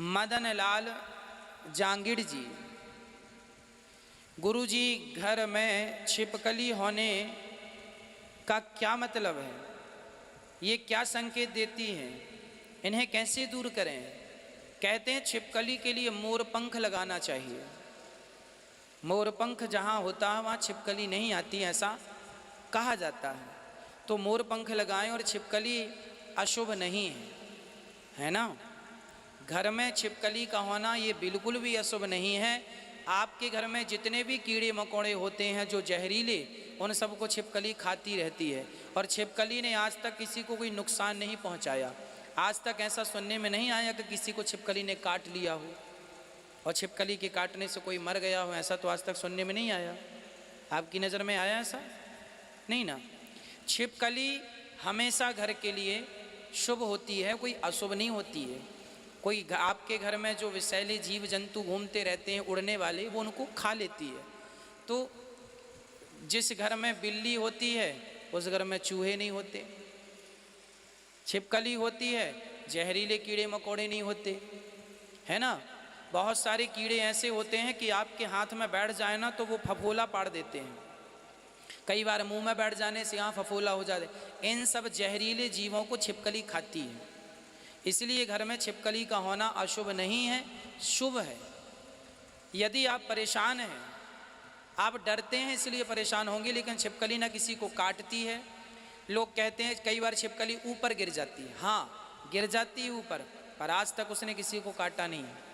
मदन लाल जांगिड़ जी। गुरु जी, घर में छिपकली होने का क्या मतलब है? ये क्या संकेत देती हैं? इन्हें कैसे दूर करें? कहते हैं छिपकली के लिए मोर पंख लगाना चाहिए। मोर पंख जहाँ होता है वहाँ छिपकली नहीं आती, ऐसा कहा जाता है। तो मोर पंख लगाएं और छिपकली अशुभ नहीं है ना। घर में छिपकली का होना ये बिल्कुल भी अशुभ नहीं है। आपके घर में जितने भी कीड़े मकोड़े होते हैं जो जहरीले, उन सबको छिपकली खाती रहती है। और छिपकली ने आज तक किसी को कोई नुकसान नहीं पहुंचाया। आज तक ऐसा सुनने में नहीं आया कि किसी को छिपकली ने काट लिया हो और छिपकली के काटने से कोई मर गया हो। ऐसा तो आज तक सुनने में नहीं आया। आपकी नज़र में आया ऐसा? नहीं ना। छिपकली हमेशा घर के लिए शुभ होती है, कोई अशुभ नहीं होती है। कोई आपके घर में जो विषैले जीव जंतु घूमते रहते हैं उड़ने वाले, वो उनको खा लेती है। तो जिस घर में बिल्ली होती है उस घर में चूहे नहीं होते। छिपकली होती है, जहरीले कीड़े मकोड़े नहीं होते, है ना। बहुत सारे कीड़े ऐसे होते हैं कि आपके हाथ में बैठ जाए ना तो वो फफोला पाड़ देते हैं। कई बार मुंह में बैठ जाने से यहाँ फफोला हो जाते। इन सब जहरीले जीवों को छिपकली खाती है। इसलिए घर में छिपकली का होना अशुभ नहीं है, शुभ है। यदि आप परेशान हैं, आप डरते हैं इसलिए परेशान होंगे, लेकिन छिपकली ना किसी को काटती है। लोग कहते हैं कई बार छिपकली ऊपर गिर जाती है। हाँ, गिर जाती है ऊपर, पर आज तक उसने किसी को काटा नहीं है।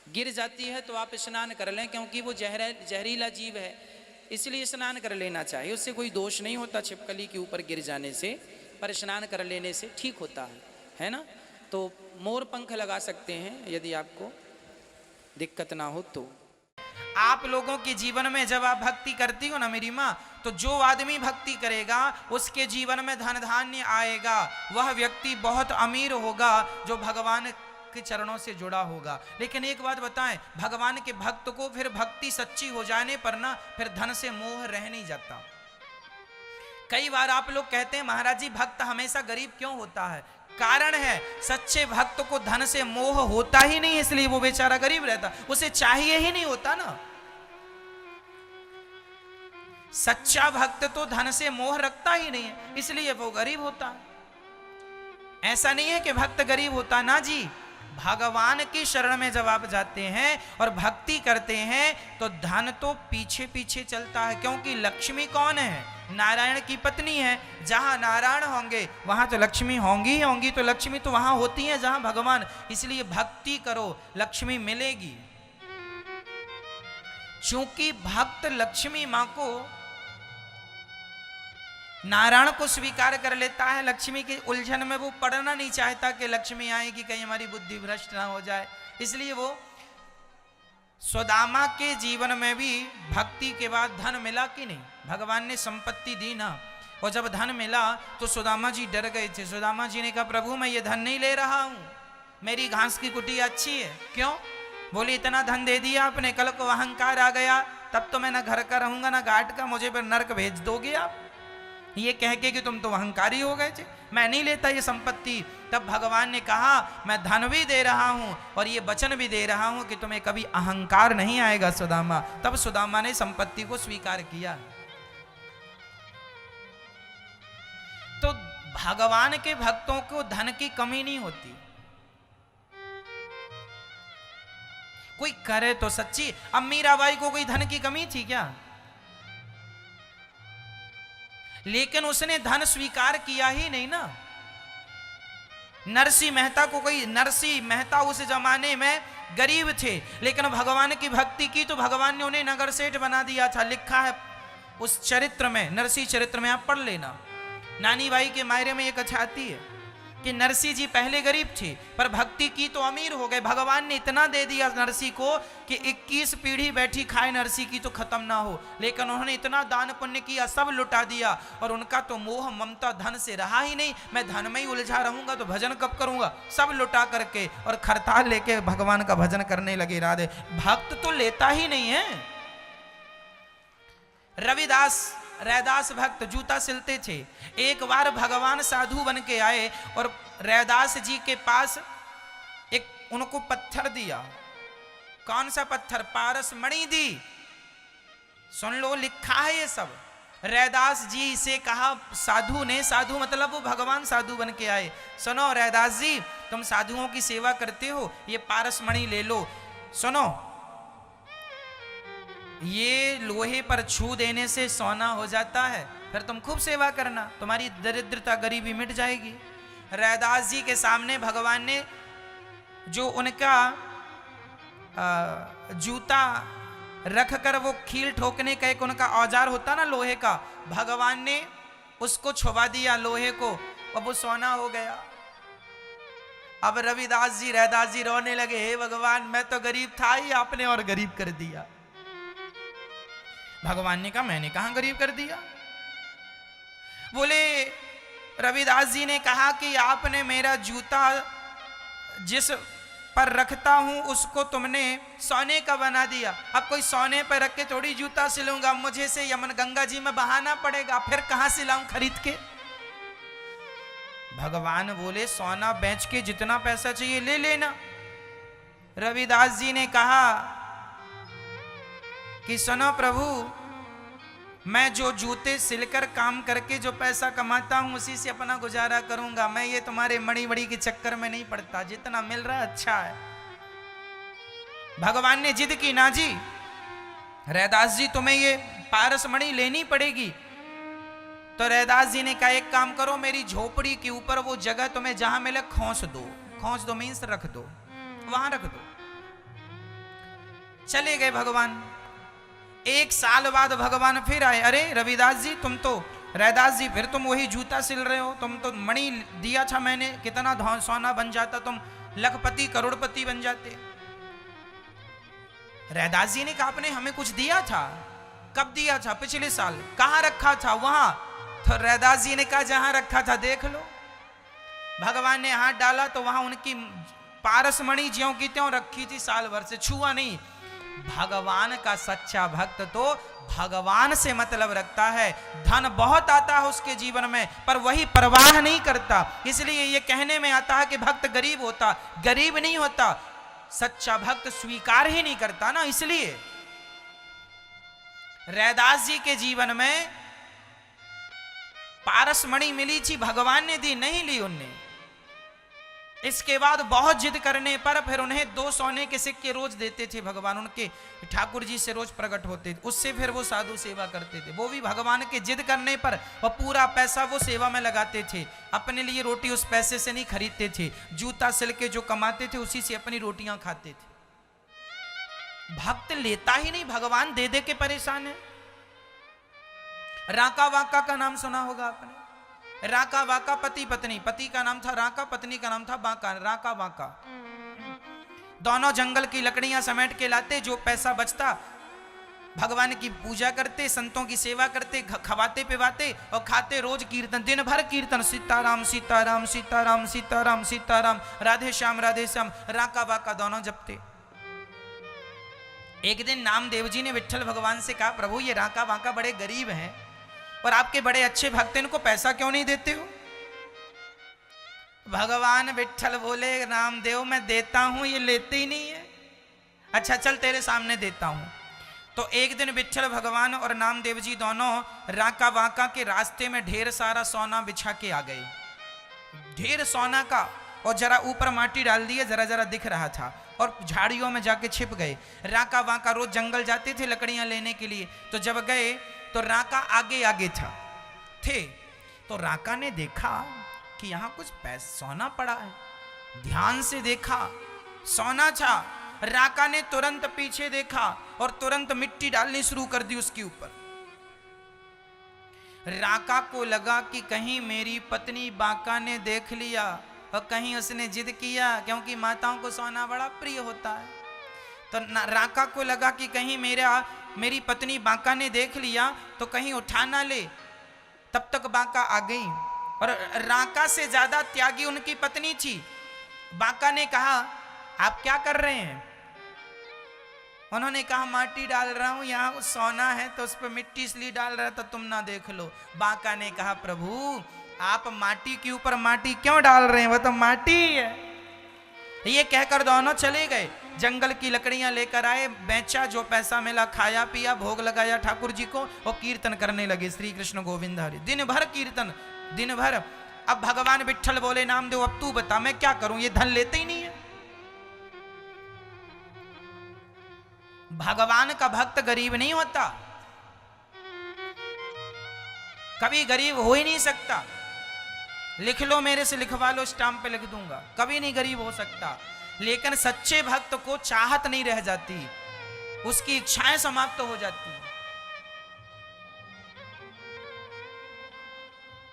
गिर जाती है तो आप स्नान कर लें, क्योंकि वो जहरीला जीव है, इसलिए स्नान कर लेना चाहिए। उससे कोई दोष नहीं होता छिपकली के ऊपर गिर जाने से, पर स्नान कर लेने से ठीक होता है ना। तो मोर पंख लगा सकते हैं यदि आपको दिक्कत ना हो तो। आप लोगों के जीवन में जब आप भक्ति करती हो ना मेरी माँ, तो जो आदमी भक्ति करेगा उसके जीवन में धन धान्य आएगा। वह व्यक्ति बहुत अमीर होगा जो भगवान के चरणों से जुड़ा होगा। लेकिन एक बात बताएं, भगवान के भक्त को फिर भक्ति सच्ची हो जाने पर ना फिर धन से मोह रह नहीं जाता। कई बार आप लोग कहते हैं महाराज जी भक्त हमेशा गरीब क्यों होता है? कारण है, सच्चे भक्त को धन से मोह होता ही नहीं, इसलिए वो बेचारा गरीब रहता। उसे चाहिए ही नहीं होता ना। सच्चा भक्त तो धन से मोह रखता ही नहीं है, इसलिए वो गरीब होता है। ऐसा नहीं है कि भक्त गरीब होता ना जी। भगवान की शरण में जब आप जाते हैं और भक्ति करते हैं तो धन तो पीछे पीछे चलता है, क्योंकि लक्ष्मी कौन है? नारायण की पत्नी है। जहां नारायण होंगे वहां तो लक्ष्मी होंगी ही होंगी। तो लक्ष्मी तो वहां होती है जहां भगवान। इसलिए भक्ति करो, लक्ष्मी मिलेगी। चूंकि भक्त लक्ष्मी मां को, नारायण को स्वीकार कर लेता है, लक्ष्मी की उलझन में वो पड़ना नहीं चाहता कि लक्ष्मी आएगी कहीं हमारी बुद्धि भ्रष्ट ना हो जाए। इसलिए वो सुदामा के जीवन में भी भक्ति के बाद धन मिला कि नहीं? भगवान ने संपत्ति दी ना, और जब धन मिला तो सुदामा जी डर गए थे। सुदामा जी ने कहा प्रभु मैं ये धन नहीं ले रहा हूं, मेरी घास की कुटिया अच्छी है। क्यों? बोले इतना धन दे दिया आपने, कल को अहंकार आ गया तब तो मैं ना घर का रहूंगा ना घाट का, मुझे फिर नरक भेज दोगे आप। ये कह के कि तुम तो अहंकारी हो गए थे, मैं नहीं लेता ये संपत्ति। तब भगवान ने कहा मैं धन भी दे रहा हूं और ये वचन भी दे रहा हूं कि तुम्हें कभी अहंकार नहीं आएगा सुदामा। तब सुदामा ने संपत्ति को स्वीकार किया। तो भगवान के भक्तों को धन की कमी नहीं होती। कोई करे तो सच्ची। अब मीराबाई को कोई धन की कमी थी क्या? लेकिन उसने धन स्वीकार किया ही नहीं ना। नरसिंह मेहता को कोई, नरसिंह मेहता उस जमाने में गरीब थे, लेकिन भगवान की भक्ति की तो भगवान ने उन्हें नगर सेठ बना दिया था। लिखा है उस चरित्र में, नरसिंह चरित्र में, आप पढ़ लेना। नानी बाई के मायरे में एक कथा आती है कि नरसिंह जी पहले गरीब थे पर भक्ति की तो अमीर हो गए। भगवान ने इतना दे दिया नरसिंह को कि 21 पीढ़ी बैठी खाए नरसिंह की तो खत्म ना हो। लेकिन उन्होंने इतना दान पुण्य किया, सब लुटा दिया, और उनका तो मोह ममता धन से रहा ही नहीं। मैं धन में ही उलझा रहूंगा तो भजन कब करूंगा? सब लुटा करके और खरताल लेके भगवान का भजन करने लगे। राधे भक्त तो लेता ही नहीं है। रैदास भक्त जूता सिलते थे। एक बार भगवान साधु बन के आए और रैदास जी के पास एक उनको पत्थर दिया। कौन सा पत्थर? पारस मणि दी। सुन लो, लिखा है ये सब। रैदास जी से कहा साधु ने, साधु मतलब वो भगवान साधु बन के आए, सुनो रैदास जी तुम साधुओं की सेवा करते हो, ये पारस मणि ले लो। सुनो, ये लोहे पर छू देने से सोना हो जाता है, फिर तुम खूब सेवा करना, तुम्हारी दरिद्रता गरीबी मिट जाएगी। रैदास जी के सामने भगवान ने जो उनका जूता रख कर वो कील ठोकने का एक उनका औजार होता ना लोहे का, भगवान ने उसको छुपा दिया लोहे को, और वो सोना हो गया। अब रविदास जी रैदास जी रोने लगे, हे भगवान मैं तो गरीब था ही, आपने और गरीब कर दिया। भगवान ने कहा मैंने कहां गरीब कर दिया? बोले रविदास जी ने कहा कि आपने मेरा जूता जिस पर रखता हूं उसको तुमने सोने का बना दिया। अब कोई सोने पर रख के थोड़ी जूता सिलूंगा, मुझे से यमुना गंगा जी में बहाना पड़ेगा, फिर कहां सिलाऊं खरीद के? भगवान बोले सोना बेच के जितना पैसा चाहिए ले लेना। रविदास जी ने कहा कि सुनो प्रभु, मैं जो जूते सिलकर काम करके जो पैसा कमाता हूं उसी से अपना गुजारा करूंगा, मैं ये तुम्हारे मणि मणि के चक्कर में नहीं पड़ता, जितना मिल रहा है अच्छा है। भगवान ने जिद की, ना जी रैदास जी तुम्हें ये पारस मणि लेनी पड़ेगी। तो रैदास जी ने कहा एक काम करो, मेरी झोपड़ी के ऊपर वो जगह तुम्हें जहां मिले खोस दो, खोस दो मीन्स रख दो, वहां रख दो। चले गए भगवान। एक साल बाद भगवान फिर आए, अरे रविदास जी तुम तो, रैदास जी फिर तुम वही जूता सिल रहे हो, तुम तो मणि दिया था मैंने, कितना सोना बन जाता, तुम लखपति करोड़पति बन जाते। रैदास जी ने कहा आपने हमें कुछ दिया था? कब दिया था? पिछले साल। कहां रखा था? वहां। तो रैदास जी ने कहा जहां रखा था देख लो। भगवान ने हाथ डाला तो वहां उनकी पारस मणि ज्यों की त्यों रखी थी, साल भर से छुआ नहीं। भगवान का सच्चा भक्त तो भगवान से मतलब रखता है, धन बहुत आता है उसके जीवन में पर वही परवाह नहीं करता। इसलिए ये कहने में आता है कि भक्त गरीब होता, गरीब नहीं होता, सच्चा भक्त स्वीकार ही नहीं करता ना। इसलिए रैदास जी के जीवन में पारस मणि मिली थी, भगवान ने दी, नहीं ली उनने। इसके बाद बहुत जिद करने पर फिर उन्हें 2 सोने के सिक्के रोज देते थे भगवान, उनके ठाकुर जी से रोज प्रकट होते थे, उससे फिर वो साधु सेवा करते थे। वो भी भगवान के जिद करने पर वो पूरा पैसा वो सेवा में लगाते थे, अपने लिए रोटी उस पैसे से नहीं खरीदते थे, जूता सिल के जो कमाते थे उसी से अपनी रोटियां खाते थे। भक्त लेता ही नहीं, भगवान दे दे के परेशान है। राका वाका का नाम सुना होगा आपने। राका वाका पति पत्नी, पति का नाम था राका, पत्नी का नाम था बाका। राका वाका दोनों जंगल की लकड़ियां समेट के लाते, जो पैसा बचता भगवान की पूजा करते, संतों की सेवा करते, खवाते पिवाते और खाते, रोज कीर्तन, दिन भर कीर्तन, सीताराम सीताराम सीताराम सीताराम सीताराम, राधे श्याम राधे श्याम, राका वाका दोनों जपते। एक दिन नामदेव जी ने विट्ठल भगवान से कहा प्रभु ये राका वाका बड़े गरीब हैं और आपके बड़े अच्छे भक्त हैं, इनको पैसा क्यों नहीं देते हो? भगवान विट्ठल बोले नामदेव मैं देता हूं, ये लेते ही नहीं है। अच्छा चल तेरे सामने देता हूं। तो एक दिन विट्ठल भगवान और नामदेव जी दोनों राका वाका के रास्ते में ढेर सारा सोना बिछा के आ गए, ढेर सोना का, और जरा ऊपर माटी डाल दिए, जरा जरा दिख रहा था, और झाड़ियों में जाके छिप गए। राका वाका रोज जंगल जाते थे लकड़ियां लेने के लिए, तो जब गए तो राका आगे आगे थे। तो राका ने देखा कि यहां कुछ सोना पड़ा है, ध्यान से देखा सोना था। राका ने तुरंत पीछे देखा और तुरंत मिट्टी डालनी शुरू कर दी उसके ऊपर। राका को लगा कि कहीं मेरी पत्नी बाका ने देख लिया और कहीं उसने जिद किया, क्योंकि माताओं को सोना बड़ा प्रिय होता है। तो राका को लगा कि कहीं मेरी पत्नी बाका ने देख लिया तो कहीं उठा ना ले। तब तक बाका आ गई और राका से ज्यादा त्यागी उनकी पत्नी थी। बाका ने कहा आप क्या कर रहे हैं? उन्होंने कहा माटी डाल रहा हूं, यहाँ सोना है तो उस पर मिट्टी इसलिए डाल रहा था तुम ना देख लो। बाका ने कहा प्रभु आप माटी के ऊपर माटी क्यों डाल रहे हैं, वो तो माटी ही है। ये कहकर दोनों चले गए, जंगल की लकड़ियां लेकर आए, बेचा, जो पैसा मिला खाया पिया, भोग लगाया ठाकुर जी को और कीर्तन करने लगे, श्री कृष्ण गोविंद हरि। दिन भर कीर्तन, दिन भर। अब भगवान विट्ठल बोले, नामदेव अब तू बता मैं क्या करूं, ये धन लेते ही नहीं है। भगवान का भक्त गरीब नहीं होता, कभी गरीब हो ही नहीं सकता। लिख लो, मेरे से लिखवा लो, स्टाम्प पे लिख दूंगा, कभी नहीं गरीब हो सकता। लेकिन सच्चे भक्त को चाहत नहीं रह जाती, उसकी इच्छाएं समाप्त हो जाती।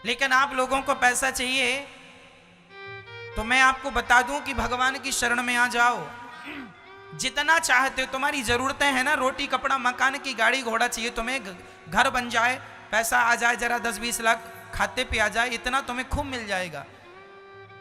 लेकिन आप लोगों को पैसा चाहिए तो मैं आपको बता दूं कि भगवान की शरण में आ जाओ, जितना चाहते हो। तुम्हारी जरूरतें हैं ना, रोटी कपड़ा मकान की गाड़ी घोड़ा चाहिए तुम्हें, घर बन जाए, पैसा आ जाए जरा 10-20 लाख खाते पे आ जाए, इतना तुम्हें खूब मिल जाएगा।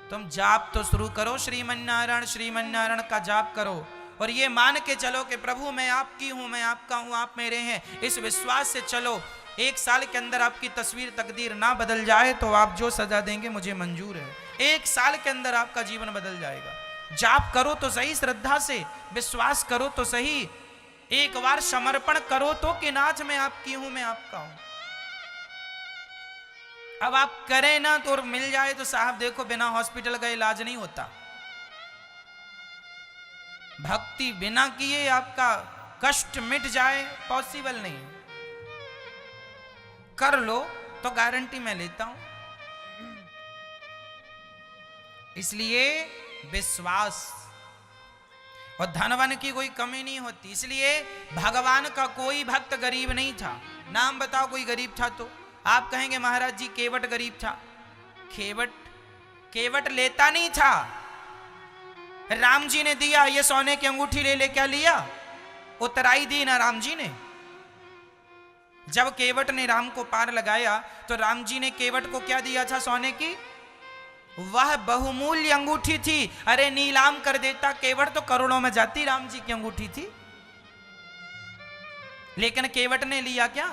तुम जाप तो शुरू करो, श्रीमन नारायण का जाप करो, और ये मान के चलो कि प्रभु मैं आपकी हूं, मैं आपका हूं, आप मेरे हैं। इस विश्वास से चलो। 1 साल के अंदर आपकी तस्वीर तकदीर ना बदल जाए तो आप जो सजा देंगे मुझे मंजूर है। 1 साल के अंदर आपका जीवन बदल जाएगा। जाप करो तो सही, श्रद्धा से विश्वास करो तो सही, एक बार समर्पण करो तो कि नाथ मैं आपकी हूं, मैं आपका हूं। अब आप करें ना तो मिल जाए तो साहब देखो, बिना हॉस्पिटल का इलाज नहीं होता। भक्ति बिना किए आपका कष्ट मिट जाए पॉसिबल नहीं है। कर लो तो गारंटी मैं लेता हूं। इसलिए विश्वास, और धनवन की कोई कमी नहीं होती। इसलिए भगवान का कोई भक्त गरीब नहीं था। नाम बताओ कोई गरीब था तो? आप कहेंगे महाराज जी केवट गरीब था। केवट लेता नहीं था। राम जी ने दिया, ये सोने की अंगूठी ले ले, क्या लिया? उतराई दी ना राम जी ने। जब केवट ने राम को पार लगाया तो राम जी ने केवट को क्या दिया था? सोने की वह बहुमूल्य अंगूठी थी। अरे नीलाम कर देता, केवट तो करोड़ों में जाती, राम जी की अंगूठी थी। लेकिन केवट ने लिया क्या?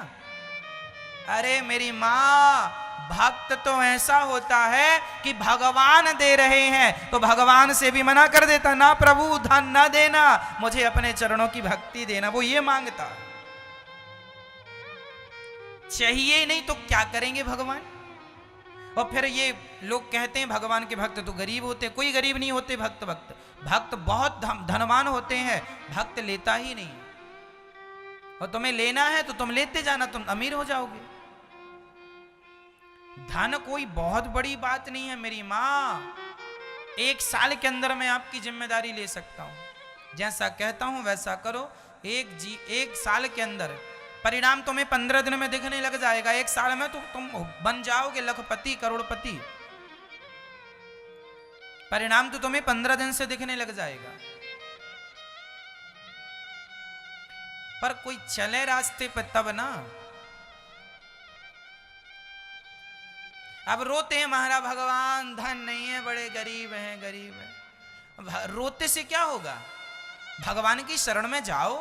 अरे मेरी मां, भक्त तो ऐसा होता है कि भगवान दे रहे हैं तो भगवान से भी मना कर देता, ना प्रभु धन ना देना, मुझे अपने चरणों की भक्ति देना। वो ये मांगता, चाहिए नहीं तो क्या करेंगे भगवान। और फिर ये लोग कहते हैं भगवान के भक्त तो गरीब होते। कोई गरीब नहीं होते भक्त बहुत धनवान होते हैं, भक्त लेता ही नहीं। और तुम्हें लेना है तो तुम लेते जाना, तुम अमीर हो जाओगे। धन कोई बहुत बड़ी बात नहीं है मेरी माँ। 1 साल के अंदर मैं आपकी जिम्मेदारी ले सकता हूं। जैसा कहता हूं वैसा करो। 1 साल के अंदर परिणाम तुम्हें 15 दिन में दिखने लग जाएगा। 1 साल में तो तुम बन जाओगे लखपति करोड़पति। परिणाम तो तुम्हें 15 दिन से दिखने लग जाएगा। पर कोई चले रास्ते पर तब ना। अब रोते हैं महाराज भगवान धन नहीं है, बड़े गरीब हैं, गरीब हैं। रोते से क्या होगा? भगवान की शरण में जाओ,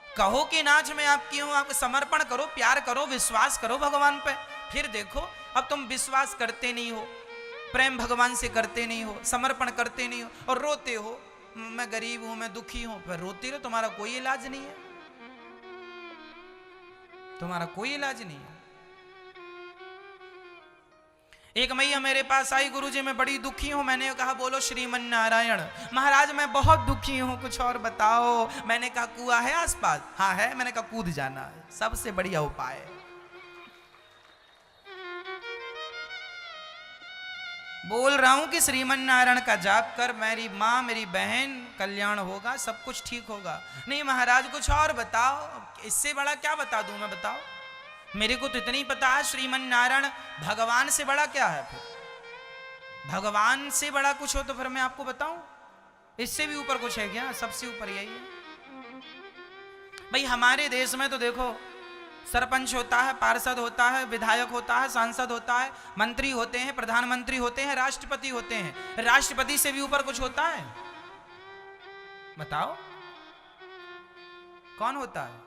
कहो कि नाथ मैं आपकी हूं, आप समर्पण करो, प्यार करो, विश्वास करो भगवान पे। फिर देखो, अब तुम विश्वास करते नहीं हो, प्रेम भगवान से करते नहीं हो, समर्पण करते नहीं हो और रोते हो मैं गरीब हूं, मैं दुखी हूं। फिर रोते रहो, तुम्हारा कोई इलाज नहीं है, तुम्हारा कोई इलाज नहीं है। एक मैया मेरे पास आई, गुरुजी मैं बड़ी दुखी हूं। मैंने कहा बोलो श्रीमन नारायण। महाराज मैं बहुत दुखी हूं, कुछ और बताओ। मैंने कहा कुआं है आसपास? हाँ है। मैंने कहा कूद जाना है, सबसे बढ़िया उपाय है। बोल रहा हूं कि श्रीमन नारायण का जाप कर, मेरी माँ मेरी बहन कल्याण होगा, सब कुछ ठीक होगा। नहीं महाराज कुछ और बताओ। इससे बड़ा क्या बता दूं मैं, बताओ। मेरे को तो इतना ही पता है श्रीमन नारायण भगवान से बड़ा क्या है। फिर भगवान से बड़ा कुछ हो तो फिर मैं आपको बताऊं। इससे भी ऊपर कुछ है क्या? सबसे ऊपर यही है भाई। हमारे देश में तो देखो सरपंच होता है, पार्षद होता है, विधायक होता है, सांसद होता है, मंत्री होते हैं, प्रधानमंत्री होते हैं, राष्ट्रपति होते हैं। राष्ट्रपति से भी ऊपर कुछ होता है? बताओ कौन होता है?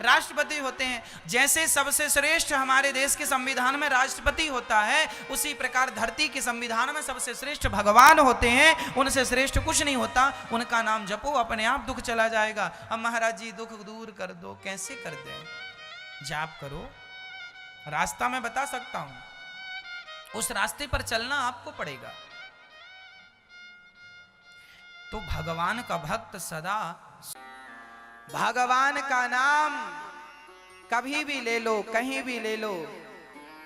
राष्ट्रपति होते हैं। जैसे सबसे श्रेष्ठ हमारे देश के संविधान में राष्ट्रपति होता है, उसी प्रकार धरती के संविधान में सबसे श्रेष्ठ भगवान होते हैं। उनसे श्रेष्ठ कुछ नहीं होता। उनका नाम जपो, अपने आप दुख चला जाएगा। अब महाराज जी दुख दूर कर दो, कैसे कर दें? जाप करो, रास्ता मैं बता सकता हूं, उस रास्ते पर चलना आपको पड़ेगा। तो भगवान का भक्त सदा भगवान का नाम कभी भी ले लो, कहीं भी ले लो।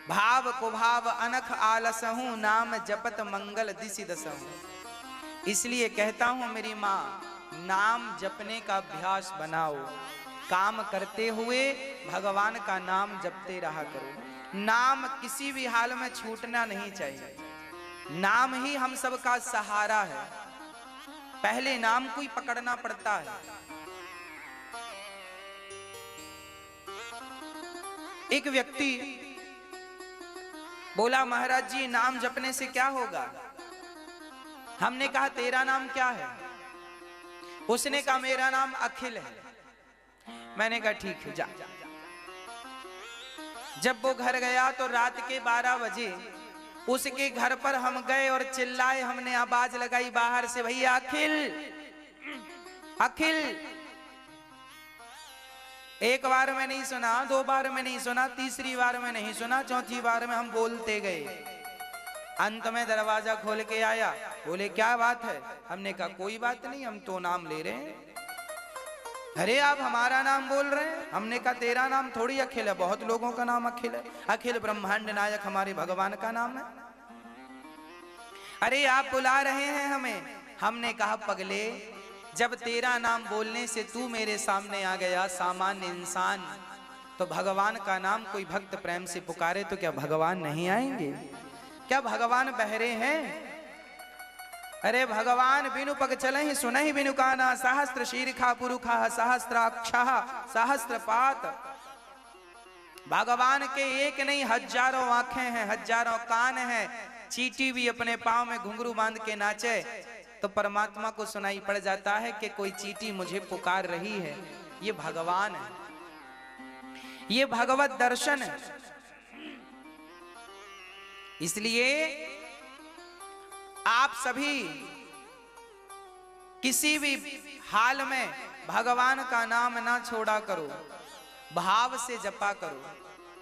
भाव कुभाव अनख आलसहूं, नाम जपत मंगल दिसि दसहूं। इसलिए कहता हूं मेरी माँ, नाम जपने का अभ्यास बनाओ। काम करते हुए भगवान का नाम जपते रहा करो। नाम किसी भी हाल में छूटना नहीं चाहिए। नाम ही हम सबका सहारा है। पहले नाम को ही पकड़ना पड़ता है। एक व्यक्ति बोला, महाराज जी नाम जपने से क्या होगा? हमने कहा तेरा नाम क्या है? उसने कहा मेरा नाम अखिल है। मैंने कहा ठीक है जा। जब वो घर गया तो रात के 12 बजे उसके घर पर हम गए और चिल्लाए, हमने आवाज लगाई बाहर से, भैया अखिल अखिल। एक बार में नहीं सुना, 2 बार में नहीं सुना, तीसरी बार में नहीं सुना, चौथी बार में हम बोलते गए। अंत में दरवाजा खोल के आया, बोले क्या बात है? हमने कहा कोई बात नहीं, हम तो नाम ले रहे हैं। अरे आप हमारा नाम बोल रहे हैं? हमने कहा तेरा नाम थोड़ी अखिल है, बहुत लोगों का नाम अखिल है। अखिल ब्रह्मांड नायक हमारे भगवान का नाम है। अरे आप बुला रहे हैं हमें। हमने कहा पगले, जब तेरा नाम बोलने से तू मेरे सामने आ गया सामान्य इंसान, तो भगवान का नाम कोई भक्त प्रेम से पुकारे तो क्या भगवान नहीं आएंगे? क्या भगवान बहरे हैं? अरे भगवान बिनु पग चले ही सुनहि बिनु काना, सहस्त्र शीर्षा पुरुखा सहस्त्राक्षा सहस्त्रपात। भगवान के एक नहीं हजारों आंखें हैं, हजारों कान हैं। चींटी भी अपने पांव में घुंघरू बांध के नाचे तो परमात्मा को सुनाई पड़ जाता है कि कोई चींटी मुझे पुकार रही है। ये भगवान है, ये भगवत दर्शन है। इसलिए आप सभी किसी भी हाल में भगवान का नाम ना छोड़ा करो। भाव से जपा करो,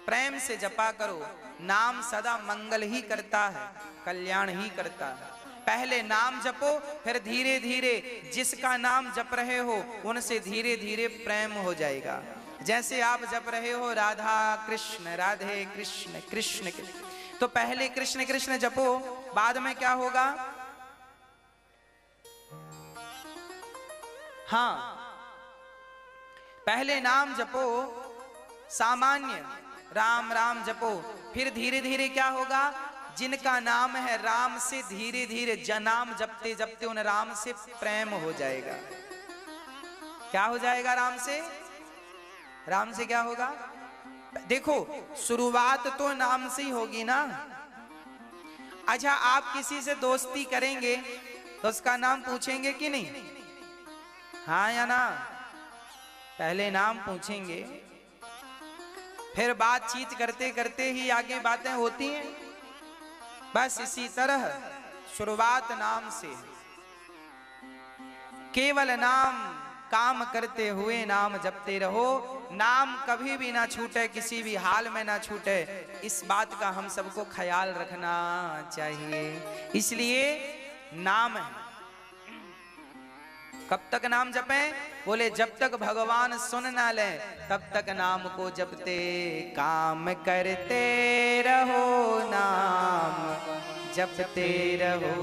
प्रेम से जपा करो। नाम सदा मंगल ही करता है, कल्याण ही करता है। पहले नाम जपो, फिर धीरे धीरे जिसका नाम जप रहे हो उनसे धीरे धीरे प्रेम हो जाएगा। जैसे आप जप रहे हो राधा कृष्ण राधे कृष्ण कृष्ण कृष्ण, तो पहले कृष्ण कृष्ण जपो, बाद में क्या होगा? हाँ, पहले नाम जपो सामान्य, राम राम जपो, फिर धीरे धीरे क्या होगा? जिनका नाम है राम से धीरे धीरे जनाम जपते जपते उन राम से प्रेम हो जाएगा। क्या हो जाएगा? राम से, राम से क्या होगा? देखो शुरुआत तो नाम से ही होगी ना। अच्छा, आप किसी से दोस्ती करेंगे तो उसका नाम पूछेंगे कि नहीं? हाँ या ना? पहले नाम पूछेंगे, फिर बातचीत करते करते ही आगे बातें होती हैं। बस इसी तरह शुरुआत नाम से। केवल नाम काम करते हुए नाम जपते रहो। नाम कभी भी ना छूटे, किसी भी हाल में ना छूटे। इस बात का हम सबको ख्याल रखना चाहिए। इसलिए नाम है। कब तक नाम जपें? बोले जब तक भगवान सुन ना ले तब तक नाम को जपते काम करते रहो, नाम जपते रहो।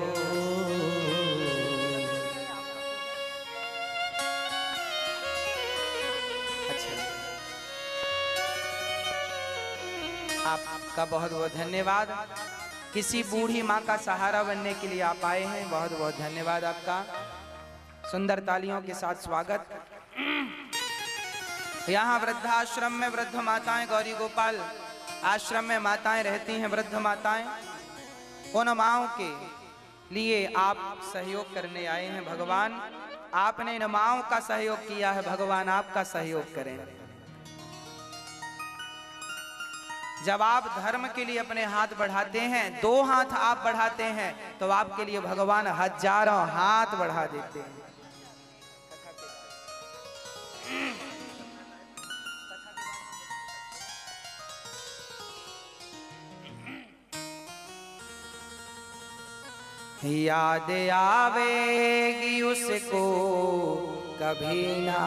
अच्छा, आपका बहुत बहुत धन्यवाद। किसी बूढ़ी माँ का सहारा बनने के लिए आप आए हैं, बहुत बहुत धन्यवाद आपका। सुंदर तालियों के साथ स्वागत। यहाँ वृद्धाश्रम में वृद्ध माताएं, गौरी गोपाल आश्रम में माताएं रहती हैं, वृद्ध माताएं। उन माओं के लिए आप सहयोग करने आए हैं। भगवान आपने इन माओं का सहयोग किया है, भगवान आपका सहयोग करें। जब आप धर्म के लिए अपने हाथ बढ़ाते हैं, 2 हाथ आप बढ़ाते हैं, तो आपके लिए भगवान हजारों हाथ बढ़ा देते हैं। याद आवेगी उसको कभी ना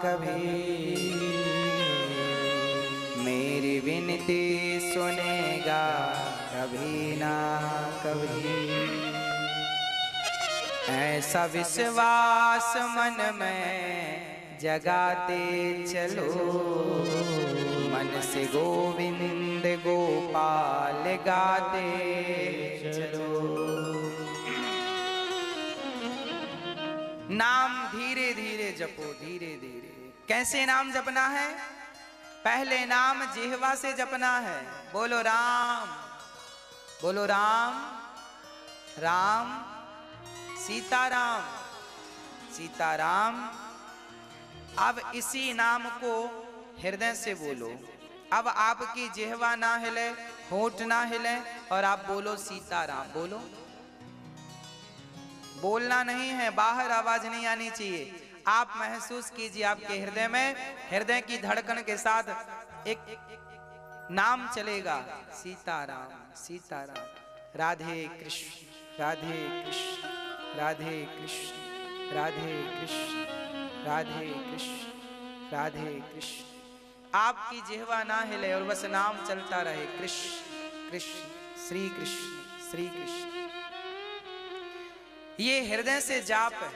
कभी, मेरी विनती सुनेगा कभी ना कभी। ऐसा विश्वास मन में जगाते चलो, मन से गोविंद गोपाल गाते चलो। नाम धीरे धीरे जपो, धीरे धीरे। कैसे नाम जपना है? पहले नाम जिह्वा से जपना है। बोलो राम, बोलो राम, राम सीताराम, सीताराम। अब इसी नाम को हृदय से बोलो। अब आपकी जिह्वा ना हिले, होंठ ना हिले, और आप बोलो सीताराम। बोलो, बोलना नहीं है, बाहर आवाज नहीं आनी चाहिए। आप महसूस कीजिए आपके हृदय में, हृदय की धड़कन के साथ एक नाम चलेगा, सीताराम, सीताराम। राधे कृष्ण, राधे कृष्ण, राधे कृष्ण, राधे कृष्ण, राधे कृष्ण, राधे कृष्ण। आपकी जिह्वा ना हिले और बस नाम चलता रहे, कृष्ण कृष्ण, श्री कृष्ण, श्री कृष्ण। ये हृदय से जाप है।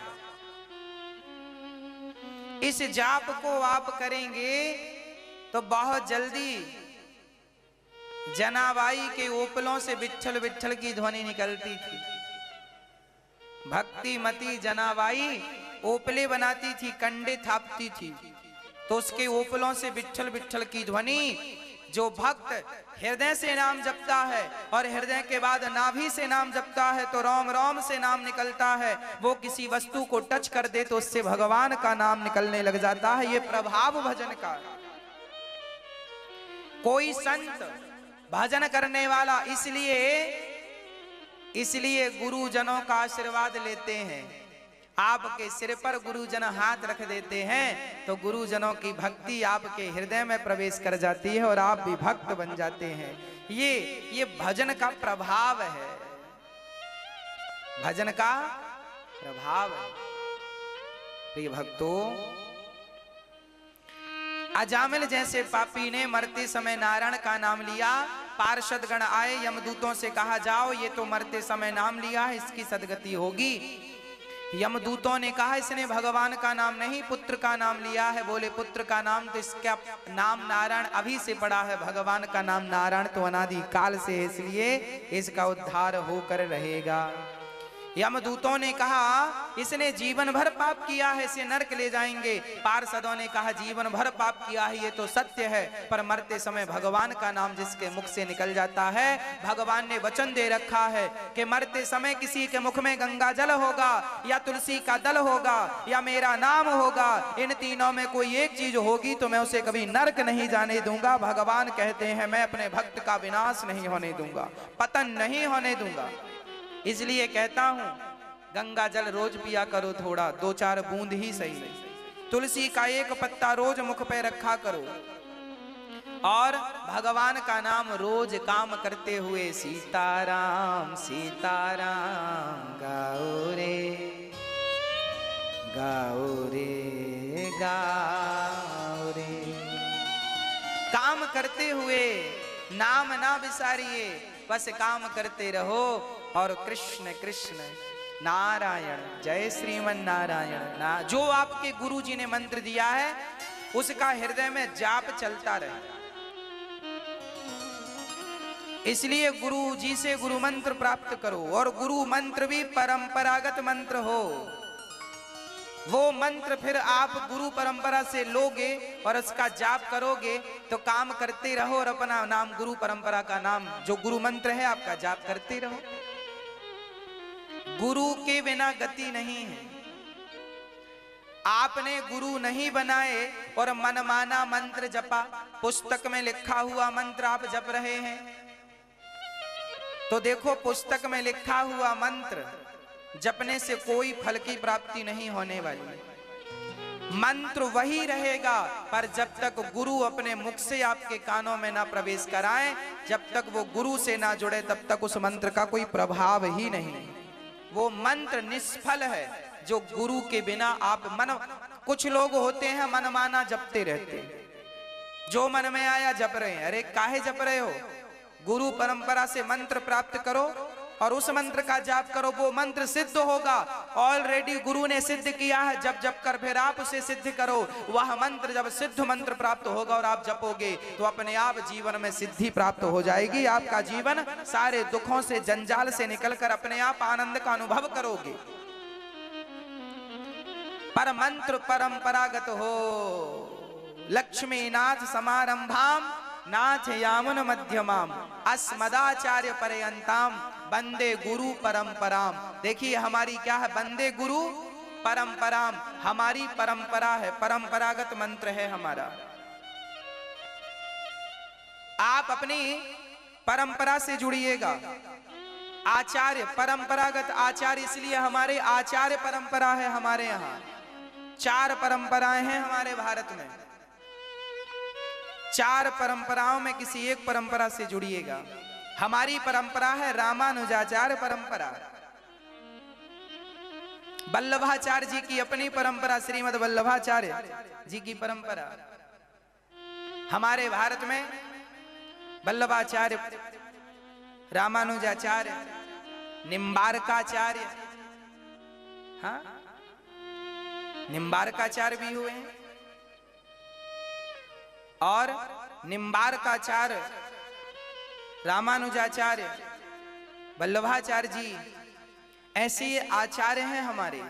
इस जाप को आप करेंगे तो बहुत जल्दी जनाबाई के ओपलों से विट्ठल विट्ठल की ध्वनि निकलती थी। भक्ति मती जनाबाई ओपले बनाती थी, कंडे थापती थी, तो उसके ओपलों से विट्ठल विट्ठल की ध्वनि। जो भक्त हृदय से नाम जपता है और हृदय के बाद नाभि से नाम जपता है तो रोम रोम से नाम निकलता है। वो किसी वस्तु को टच कर दे तो उससे भगवान का नाम निकलने लग जाता है। ये प्रभाव भजन का। कोई संत भजन करने वाला इसलिए गुरुजनों का आशीर्वाद लेते हैं। आपके सिर पर गुरुजन हाथ रख देते हैं तो गुरुजनों की भक्ति आपके हृदय में प्रवेश कर जाती है और आप भी भक्त बन जाते हैं। ये भजन का प्रभाव है, भजन का प्रभाव है। प्रिय भक्तों, अजामिल जैसे पापी ने मरते समय नारायण का नाम लिया। पार्षद गण आए, यमदूतों से कहा जाओ ये तो मरते समय नाम लिया है, इसकी सदगति होगी। यमदूतों ने कहा इसने भगवान का नाम नहीं पुत्र का नाम लिया है। बोले पुत्र का नाम तो इसका नाम नारायण अभी से पड़ा है, भगवान का नाम नारायण तो अनादि काल से है, इसलिए इसका उद्धार होकर रहेगा। यमदूतों ने कहा इसने जीवन भर पाप किया है, इसे नरक ले जाएंगे। पार्षदों ने कहा जीवन भर पाप किया है ये तो सत्य है, पर मरते समय भगवान का नाम जिसके मुख से निकल जाता है, भगवान ने वचन दे रखा है कि मरते समय किसी के मुख में गंगा जल होगा या तुलसी का दल होगा या मेरा नाम होगा, इन तीनों में कोई एक चीज होगी तो मैं उसे कभी नरक नहीं जाने दूंगा। भगवान कहते हैं मैं अपने भक्त का विनाश नहीं होने दूंगा, पतन नहीं होने दूंगा। इसलिए कहता हूं गंगा जल रोज पिया करो, थोड़ा 2-4 बूंद ही सही। तुलसी का एक पत्ता रोज मुख पे रखा करो और भगवान का नाम रोज काम करते हुए सीताराम सीताराम गाओ रे गाओ रे गाओ रे। काम करते हुए नाम ना विसारिए, बस काम करते रहो और कृष्ण कृष्ण नारायण जय श्रीमन नारायण ना जो आपके गुरु जी ने मंत्र दिया है उसका हृदय में जाप चलता रहे। इसलिए गुरु जी से गुरु मंत्र प्राप्त करो और गुरु मंत्र भी परंपरागत मंत्र हो। वो मंत्र फिर आप गुरु परंपरा से लोगे और उसका जाप करोगे तो काम करते रहो और अपना नाम गुरु परंपरा का नाम जो गुरु मंत्र है आपका जाप करते रहो। गुरु के बिना गति नहीं है। आपने गुरु नहीं बनाए और मनमाना मंत्र जपा, पुस्तक में लिखा हुआ मंत्र आप जप रहे हैं। तो देखो पुस्तक में लिखा हुआ मंत्र जपने से कोई फल की प्राप्ति नहीं होने वाली। मंत्र वही रहेगा, पर जब तक गुरु अपने मुख से आपके कानों में ना प्रवेश कराए, जब तक वो गुरु से ना जुड़े, तब तक उस मंत्र का कोई प्रभाव ही नहीं। वो मंत्र निष्फल है जो गुरु के बिना आप कुछ लोग होते हैं मनमाना जपते रहते हैं, जो मन में आया जप रहे हैं। अरे काहे जप रहे हो? गुरु परंपरा से मंत्र प्राप्त करो और उस मंत्र का जाप करो, वो मंत्र सिद्ध होगा। ऑलरेडी गुरु ने सिद्ध किया है, जब जप कर फिर आप उसे सिद्ध करो। वह मंत्र जब सिद्ध मंत्र प्राप्त होगा और आप जपोगे तो अपने आप जीवन में सिद्धि प्राप्त हो जाएगी। आपका जीवन सारे दुखों से, जंजाल से निकलकर अपने आप आनंद का अनुभव करोगे। पर मंत्र परंपरागत हो, लक्ष्मी नाथ समारंभाम नाथ यामुन मध्यमाम अस्मदाचार्य पर्यंताम वंदे गुरु परंपराम। देखिए हमारी क्या है? वंदे गुरु परंपराम, हमारी परंपरा है, परंपरागत मंत्र है हमारा। आप अपनी परंपरा से जुड़िएगा। आचार्य, परंपरागत आचार्य, इसलिए हमारे आचार्य परंपरा है। हमारे यहाँ 4 परंपराएं हैं हमारे भारत में। 4 परंपराओं में किसी एक परंपरा से जुड़िएगा। हमारी परंपरा है रामानुजाचार्य परंपरा। वल्लभाचार्य जी की अपनी परंपरा, श्रीमद् वल्लभाचार्य जी की परंपरा। हमारे भारत में वल्लभाचार्य, रामानुजाचार्य, निम्बारकाचार्य, हाँ निम्बारकाचार्य भी हुए हैं, और निम्बारकाचार्य, रामानुजाचार्य, वल्लभाचार्य जी, ऐसे आचार्य हैं हमारे।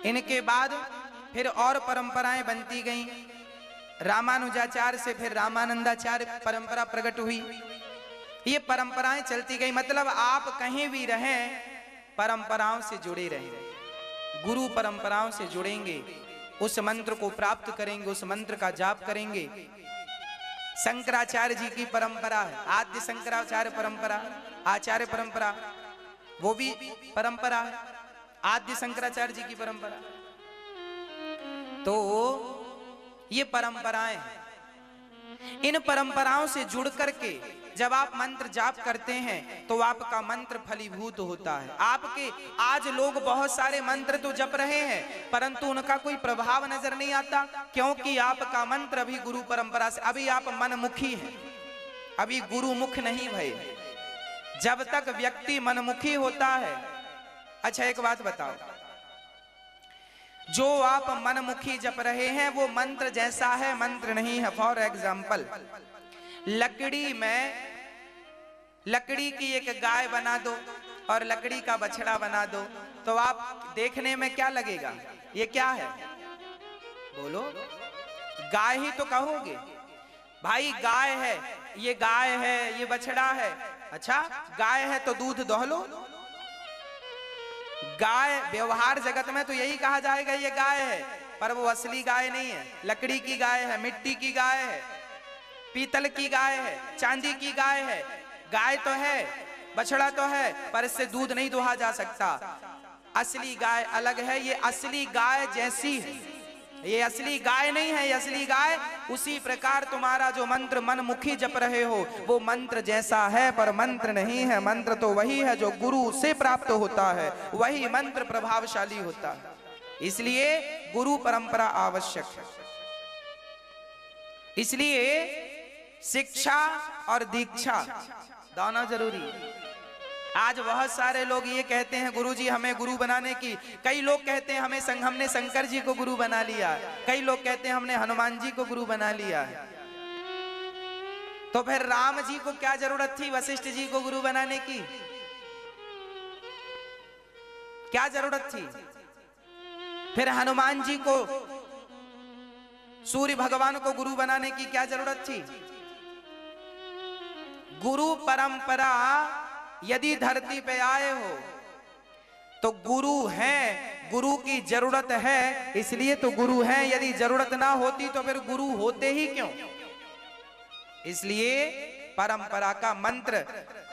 इनके बाद फिर और परंपराएं बनती गईं। रामानुजाचार्य से फिर रामानंदाचार्य परंपरा प्रकट हुई। ये परंपराएं चलती गई। मतलब आप कहीं भी रहें, परंपराओं से जुड़े रहें। गुरु परंपराओं से जुड़ेंगे, उस मंत्र को प्राप्त करेंगे, उस मंत्र का जाप करेंगे। शंकराचार्य जी की परंपरा है, आद्य शंकराचार्य परंपरा, आचार्य परंपरा, वो भी परंपरा है, आद्य शंकराचार्य जी की परंपरा। तो ये परंपराएं हैं। इन परंपराओं से जुड़ करके जब आप मंत्र जाप करते हैं तो आपका मंत्र फलीभूत होता है। आपके आज लोग बहुत सारे मंत्र तो जप रहे हैं, परंतु उनका कोई प्रभाव नजर नहीं आता, क्योंकि आपका मंत्र अभी गुरु परंपरा से, अभी आप मनमुखी हैं, अभी गुरुमुख नहीं भये। जब तक व्यक्ति मनमुखी होता है। अच्छा एक बात बताओ, जो आप मनमुखी जप रहे हैं वो मंत्र जैसा है, मंत्र नहीं है। फॉर एग्जाम्पल, लकड़ी की एक गाय बना दो और लकड़ी का बछड़ा बना दो, तो आप देखने में क्या लगेगा? ये क्या है? बोलो, गाय ही तो कहोगे। भाई गाय है, ये गाय है, ये बछड़ा है। अच्छा गाय है तो दूध दोहलो। गाय व्यवहार जगत में तो यही कहा जाएगा ये गाय है, पर वो असली गाय नहीं है। लकड़ी की गाय है, मिट्टी की गाय है, पीतल की गाय है, चांदी की गाय है। गाय तो है, बछड़ा तो है, पर इससे दूध नहीं दुहा जा सकता। असली गाय अलग है, ये असली गाय जैसी है, ये असली गाय नहीं है, ये असली गाय। उसी प्रकार तुम्हारा जो मंत्र मनमुखी जप रहे हो वो मंत्र जैसा है, पर मंत्र नहीं है। मंत्र तो वही है जो गुरु से प्राप्त होता है, वही मंत्र प्रभावशाली होता है। इसलिए गुरु परंपरा आवश्यक है। इसलिए शिक्षा और दीक्षा दोनों जरूरी है। आज बहुत सारे लोग ये कहते हैं गुरुजी हमें गुरु बनाने की, कई लोग कहते हैं हमने शंकर जी को गुरु बना लिया, कई लोग कहते हैं हमने हनुमान जी को गुरु बना लिया है। तो फिर राम जी को क्या जरूरत थी वशिष्ठ जी को गुरु बनाने की? क्या जरूरत थी? फिर हनुमान जी को, सूर्य भगवान को गुरु बनाने की क्या जरूरत थी? गुरु परंपरा यदि धरती पे आए हो तो गुरु हैं गुरु की जरूरत है इसलिए तो गुरु है, यदि जरूरत ना होती तो फिर गुरु होते ही क्यों। इसलिए परंपरा का मंत्र,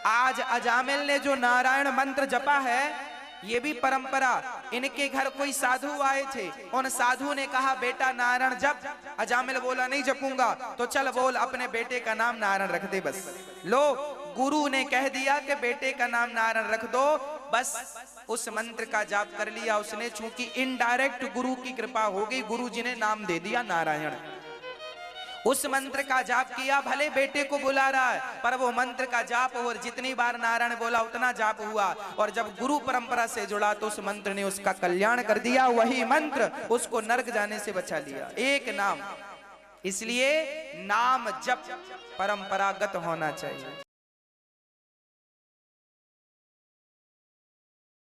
आज अजामिल ने जो नारायण मंत्र जपा है ये भी परंपरा। इनके घर कोई साधु आए थे, उन साधु ने कहा बेटा नारायण जप। अजामिल बोला नहीं जपूंगा, तो चल बोल अपने बेटे का नाम नारायण रख दे बस। लो गुरु ने कह दिया कि बेटे का नाम नारायण रख दो, बस उस मंत्र का जाप कर लिया उसने। चूंकि इनडायरेक्ट गुरु की कृपा हो गई, गुरु जी ने नाम दे दिया नारायण। उस मंत्र का जाप किया, भले बेटे को बुला रहा है पर वो मंत्र का जाप, और जितनी बार नारायण बोला उतना जाप हुआ। और जब गुरु परंपरा से जुड़ा तो उस मंत्र ने उसका कल्याण कर दिया। वही मंत्र उसको नरक जाने से बचा लिया, एक नाम। इसलिए नाम जप परंपरागत होना चाहिए।